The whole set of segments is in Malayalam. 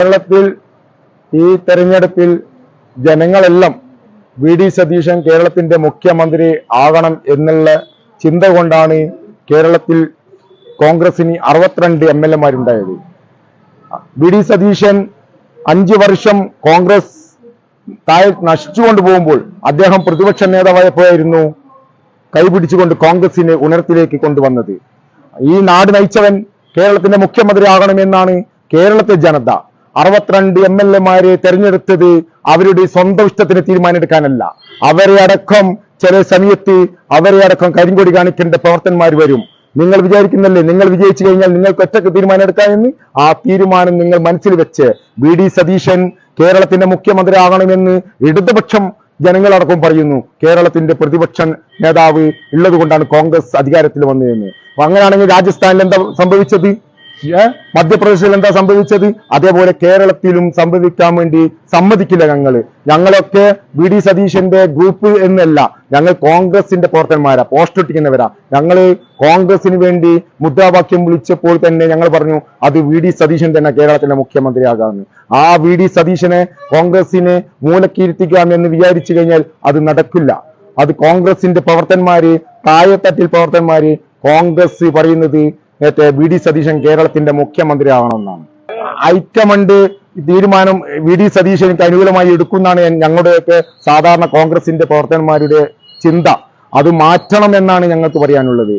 കേരളത്തിൽ ഈ തെരഞ്ഞെടുപ്പിൽ ജനങ്ങളെല്ലാം വി ഡി സതീശൻ കേരളത്തിന്റെ മുഖ്യമന്ത്രി ആകണം എന്നുള്ള ചിന്ത കൊണ്ടാണ് കേരളത്തിൽ കോൺഗ്രസിന് 62 MLA-മാരുണ്ടായത്. വി ഡി സതീശൻ 5 വർഷം കോൺഗ്രസ് നശിച്ചുകൊണ്ട് പോകുമ്പോൾ അദ്ദേഹം പ്രതിപക്ഷ നേതാവായപ്പോഴായിരുന്നു കൈപിടിച്ചുകൊണ്ട് കോൺഗ്രസിനെ ഉണർത്തിലേക്ക് കൊണ്ടുവന്നത്. ഈ നാട് നയിച്ചവൻ കേരളത്തിന്റെ മുഖ്യമന്ത്രി ആകണമെന്നാണ് കേരളത്തെ ജനത 62 MLA-മാരെ തെരഞ്ഞെടുത്തത് അവരുടെ സ്വന്തം ഇഷ്ടത്തിന് തീരുമാനമെടുക്കാനല്ല. അവരെ അടക്കം ചില സമയത്ത് അവരെ അടക്കം കരിങ്കൊടി കാണിക്കേണ്ട പ്രവർത്തകന്മാർ വരും. നിങ്ങൾ വിചാരിക്കുന്നല്ലേ നിങ്ങൾ വിജയിച്ചു കഴിഞ്ഞാൽ നിങ്ങൾക്ക് ഒറ്റക്ക് തീരുമാനം എടുക്കാമെന്ന്? ആ തീരുമാനം നിങ്ങൾ മനസ്സിൽ വെച്ച് വി ഡി സതീശൻ കേരളത്തിന്റെ മുഖ്യമന്ത്രി ആകണമെന്ന് ഇടതുപക്ഷം ജനങ്ങളടക്കം പറയുന്നു. കേരളത്തിന്റെ പ്രതിപക്ഷ നേതാവ് ഉള്ളത് കൊണ്ടാണ് കോൺഗ്രസ് അധികാരത്തിൽ വന്നതെന്ന്. അപ്പൊ അങ്ങനെയാണെങ്കിൽ രാജസ്ഥാനിൽ എന്താ സംഭവിച്ചത്? മധ്യപ്രദേശിൽ എന്താ സംഭവിച്ചത്? അതേപോലെ കേരളത്തിലും സംഭവിക്കാൻ വേണ്ടി സമ്മതിക്കില്ല. ഞങ്ങളൊക്കെ വി ഡി സതീശന്റെ ഗ്രൂപ്പ് എന്നല്ല, ഞങ്ങൾ കോൺഗ്രസിന്റെ പ്രവർത്തകന്മാരാ, പോസ്റ്റ് ഒട്ടിക്കുന്നവരാ. ഞങ്ങള് കോൺഗ്രസിന് വേണ്ടി മുദ്രാവാക്യം വിളിച്ചപ്പോൾ തന്നെ ഞങ്ങൾ പറഞ്ഞു അത് വി ഡി സതീശൻ തന്നെ കേരളത്തിന്റെ മുഖ്യമന്ത്രിയാകാമെന്ന്. ആ വി ഡി സതീശനെ കോൺഗ്രസിനെ മൂലക്കിരുത്തിക്കാം എന്ന് വിചാരിച്ചു കഴിഞ്ഞാൽ അത് നടക്കില്ല. അത് കോൺഗ്രസിന്റെ പ്രവർത്തകന്മാര്, താഴെത്തട്ടിൽ പ്രവർത്തകന്മാര് കോൺഗ്രസ് പറയുന്നത് വി ഡി സതീശൻ കേരളത്തിന്റെ മുഖ്യമന്ത്രി ആവണമെന്നാണ്. ഹൈക്കമാൻഡ് തീരുമാനം വി ഡി സതീശനിക്ക് അനുകൂലമായി എടുക്കുന്നതാണ് ഞങ്ങളുടെയൊക്കെ സാധാരണ കോൺഗ്രസിന്റെ പ്രവർത്തകന്മാരുടെ ചിന്ത. അത് മാറ്റണം എന്നാണ് ഞങ്ങൾക്ക് പറയാനുള്ളത്.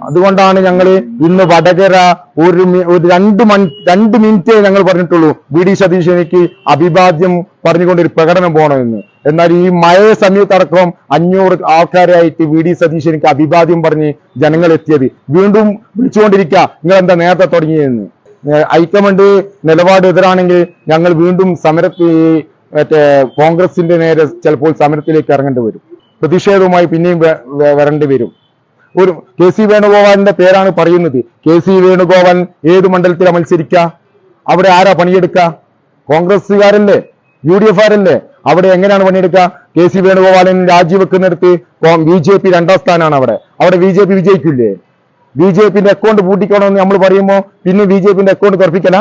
അതുകൊണ്ടാണ് ഞങ്ങൾ ഇന്ന് വടകര ഒരു 2 മിനിറ്റേ ഞങ്ങൾ പറഞ്ഞിട്ടുള്ളൂ വി ഡി സതീശനിക്ക് അഭിവാദ്യം പറഞ്ഞുകൊണ്ടൊരു പ്രകടനം പോകണമെന്ന്. എന്നാൽ ഈ മഴ സമയത്തടക്കം 500 ആൾക്കാരായിട്ട് വി ഡി സതീശനിക്ക് അഭിവാദ്യം പറഞ്ഞ് ജനങ്ങൾ എത്തിയത്. വീണ്ടും വിളിച്ചുകൊണ്ടിരിക്കുക നിങ്ങൾ എന്താ നേരത്തെ തുടങ്ങിയെന്ന്. ഹൈക്കമാൻഡ് നിലപാട് എതിരാണെങ്കിൽ ഞങ്ങൾ വീണ്ടും കോൺഗ്രസിന്റെ നേരെ ചിലപ്പോൾ സമരത്തിലേക്ക് ഇറങ്ങേണ്ടി വരും. പ്രതിഷേധവുമായി പിന്നെയും വരേണ്ടി വരും. ഒരു കെ സി വേണുഗോപാലിന്റെ പേരാണ് പറയുന്നത്. കെ സി വേണുഗോപാൽ ഏത് മണ്ഡലത്തിലാണ് മത്സരിക്കുക? അവിടെ ആരാ പണിയെടുക്കുക? കോൺഗ്രസ്സുകാരല്ലേ, UDF ആരല്ലേ? അവിടെ എങ്ങനെയാണ് പണിയെടുക്കുക? കെ സി വേണുഗോപാലിന് രാജിവെക്കുന്നിടത്ത് BJP 2ാം സ്ഥാനമാണ്. അവിടെ BJP വിജയിക്കില്ലേ? BJPന്റെ അക്കൗണ്ട് പൂട്ടിക്കണമെന്ന് നമ്മൾ പറയുമ്പോൾ പിന്നെ BJPന്റെ അക്കൗണ്ട് തുറപ്പിക്കല.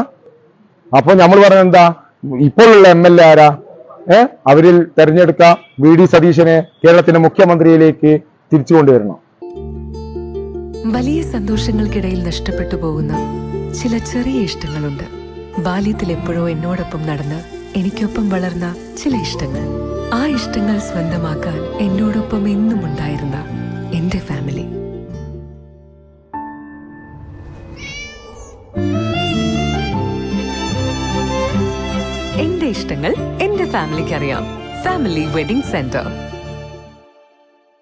അപ്പൊ നമ്മൾ പറയുന്നത് എന്താ? ഇപ്പോഴുള്ള MLA ആരാ? അവരിൽ തെരഞ്ഞെടുക്കുക വി ഡി സതീശനെ കേരളത്തിന്റെ മുഖ്യമന്ത്രിയിലേക്ക് തിരിച്ചു കൊണ്ടുവരണം. വലിയ സന്തോഷങ്ങൾക്കിടയിൽ നഷ്ടപ്പെട്ടു പോകുന്ന ചില ചെറിയ ഇഷ്ടങ്ങളുണ്ട്. ബാല്യത്തിൽ എപ്പോഴോ എന്നോടൊപ്പം നടന്ന് എനിക്കൊപ്പം വളർന്ന ചില ഇഷ്ടങ്ങൾ. ആ ഇഷ്ടങ്ങൾ സ്വന്തമാക്കാൻ എന്നോടൊപ്പം എന്നും ഉണ്ടായിരുന്ന എന്റെ ഫാമിലി. എന്റെ ഇഷ്ടങ്ങൾ എന്റെ ഫാമിലിക്ക് അറിയാം. Family wedding centre.